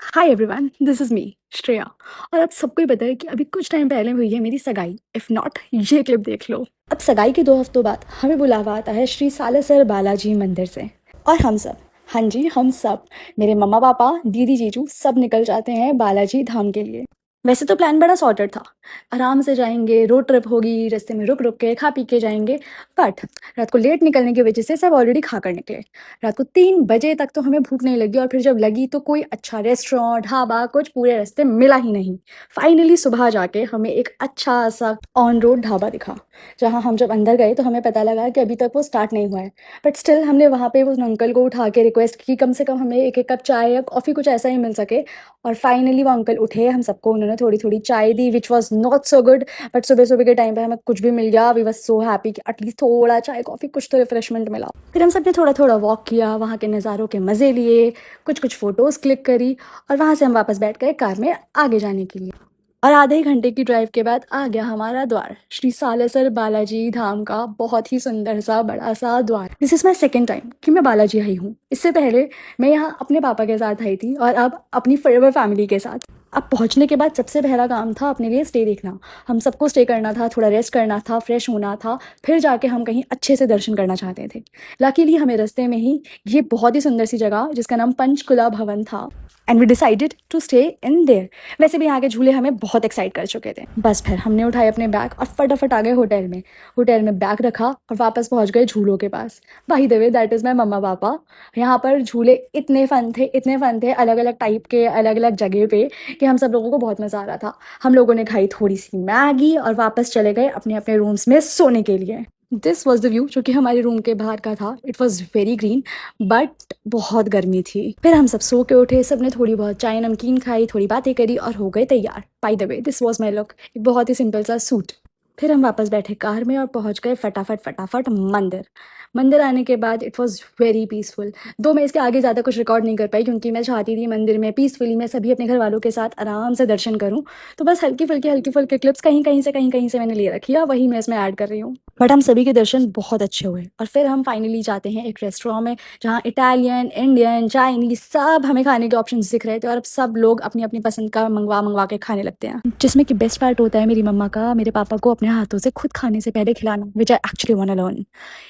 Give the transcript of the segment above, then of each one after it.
Hi everyone, this is me Shreya. और अब सबको ही पता है कि अभी कुछ टाइम पहले हुई है मेरी सगाई। इफ़ नॉट, ये क्लिप देख लो। अब सगाई के 2 हफ्तों बाद हमें बुलावा आता है श्री सालासर बालाजी मंदिर से। और हम सब, हाँ जी हम सब, मेरे मम्मा पापा, दीदी जीजू सब निकल जाते हैं बालाजी धाम के लिए। वैसे तो प्लान बड़ा सॉर्टेड था। आराम से जाएंगे, रोड ट्रिप होगी, रास्ते में रुक रुक के खा पी के जाएंगे। बट रात को लेट निकलने की वजह से सब ऑलरेडी खा कर निकले। रात को 3 बजे तक तो हमें भूख नहीं लगी, और फिर जब लगी तो कोई अच्छा रेस्टोरेंट ढाबा कुछ पूरे रास्ते मिला ही नहीं। फाइनली सुबह जाके हमें एक अच्छा सा ऑन रोड ढाबा दिखा, जहाँ हम जब अंदर गए तो हमें पता लगा कि अभी तक वो स्टार्ट नहीं हुआ है। बट स्टिल हमने वहाँ पे उस अंकल को उठा के रिक्वेस्ट की कम से कम हमें एक एक कप चाय या कॉफ़ी कुछ ऐसा ही मिल सके। और फाइनली वो अंकल उठे, हम सबको उन्होंने थोड़ी थोड़ी चाय दी, which was not so good. But सुबह सुबह के टाइम पे हमें कुछ भी मिल गया, वी वॉज सो हैप्पी कि एटलीस्ट थोड़ा चाय कॉफ़ी कुछ तो रिफ्रेशमेंट मिला। फिर हम सब ने थोड़ा थोड़ा वॉक किया, वहाँ के नज़ारों के मज़े लिए, कुछ कुछ फ़ोटोज़ क्लिक करी, और वहाँ से हम वापस बैठ गए कार में आगे जाने के लिए। और आधे ही घंटे की ड्राइव के बाद आ गया हमारा द्वार, श्री सालासर बालाजी धाम का बहुत ही सुंदर सा बड़ा सा द्वार। This is my second time कि मैं बालाजी आई हूँ। इससे पहले मैं यहाँ अपने पापा के साथ आई थी, और अब अपनी फॉरएवर फैमिली के साथ। अब पहुँचने के बाद सबसे पहला काम था अपने लिए स्टे देखना। हम सबको स्टे करना था, थोड़ा रेस्ट करना था, फ्रेश होना था, फिर जाके हम कहीं अच्छे से दर्शन करना चाहते थे। लकीली हमें रास्ते में ही ये बहुत ही सुंदर सी जगह जिसका नाम पंचकुला भवन था, and we decided to stay in there. वैसे भी यहाँ के झूले हमें बहुत एक्साइट कर चुके थे। बस फिर हमने उठाए अपने बैग और फटाफट आ गए होटल में। होटल में बैग रखा और वापस पहुँच गए झूलों के पास। By the way, that is my mamma papa. यहाँ पर झूले इतने फ़न थे, अलग अलग टाइप के, अलग अलग जगह पे, कि हम सब लोगों को बहुत मज़ा आ रहा था। हम लोगों ने खाई थोड़ी सी मैगी और वापस चले गए अपने अपने रूम्स में सोने के लिए। दिस वॉज द व्यू जो कि हमारे रूम के बाहर का था। It was very green, but बहुत गर्मी थी। फिर हम सब सो के उठे, सब ने थोड़ी बहुत चाय नमकीन खाई, थोड़ी बातें करी और हो गए तैयार। Bye the way, this was my look, एक बहुत ही सिंपल सा सूट। फिर हम वापस बैठे कार में और पहुंच गए फटाफट फटाफट मंदिर। मंदिर आने के बाद इट वॉज वेरी पीसफुल। दो मैं इसके आगे ज़्यादा कुछ रिकॉर्ड नहीं कर पाई, क्योंकि मैं चाहती थी मंदिर में पीसफुली मैं सभी अपने घर वालों के साथ आराम से दर्शन करूं। तो बस हल्की फुल्की क्लिप्स कहीं कहीं से मैंने ले रखी है, वही मैं इसमें ऐड कर रही हूँ। बट हम सभी के दर्शन बहुत अच्छे हुए, और फिर हम फाइनली जाते हैं एक रेस्टोरेंट में, जहाँ इटालियन, इंडियन, चाइनीज सब हमें खाने के ऑप्शंस दिख रहे थे। और अब सब लोग अपनी अपनी पसंद का मंगवा मंगवा के खाने लगते हैं, जिसमें कि बेस्ट पार्ट होता है मेरी मम्मा का मेरे पापा को अपने हाथों से खुद खाने से पहले खिलाना, which I actually want to learn.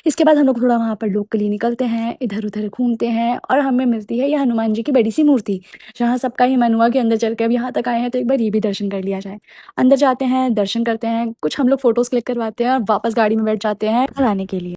इसके बाद हम लोग थोड़ा वहाँ पर लोकली निकलते हैं, इधर उधर घूमते हैं, और हमें मिलती है ये हनुमान जी की बड़ी सी मूर्ति, जहाँ सबका ही मन हुआ कि अंदर चल के अब यहाँ तक आए हैं तो एक बार ये भी दर्शन कर लिया जाए। अंदर जाते हैं, दर्शन करते हैं, कुछ हम लोग फोटोज क्लिक करवाते हैं और वापस गाड़ी में बैठ जाते हैं घर आने के लिए।